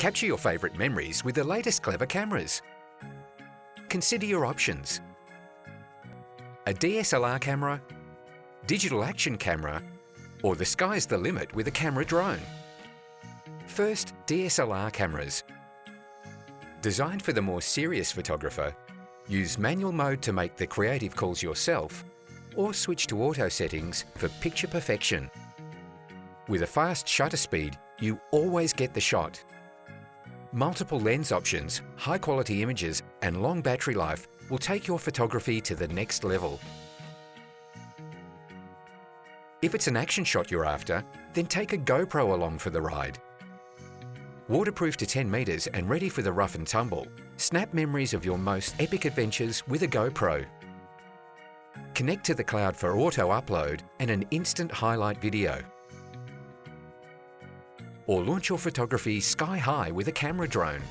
Capture your favourite memories with the latest clever cameras. Consider your options: a DSLR camera, digital action camera, or the sky's the limit with a camera drone. First, DSLR cameras. Designed for the more serious photographer, use manual mode to make the creative calls yourself, or switch to auto settings for picture perfection. With a fast shutter speed, you always get the shot. Multiple lens options, high-quality images, and long battery life will take your photography to the next level. If it's an action shot you're after, then take a GoPro along for the ride. Waterproof to 10 meters and ready for the rough and tumble, snap memories of your most epic adventures with a GoPro. Connect to the cloud for auto upload and an instant highlight video. Or launch your photography sky high with a camera drone.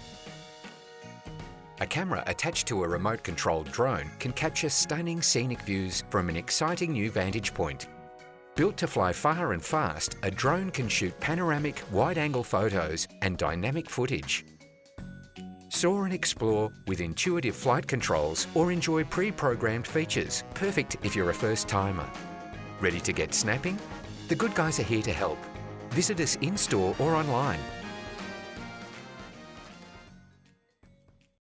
A camera attached to a remote-controlled drone can capture stunning scenic views from an exciting new vantage point. Built to fly far and fast, a drone can shoot panoramic, wide-angle photos and dynamic footage. Soar and explore with intuitive flight controls or enjoy pre-programmed features, perfect if you're a first-timer. Ready to get snapping? The good guys are here to help. Visit us in-store or online.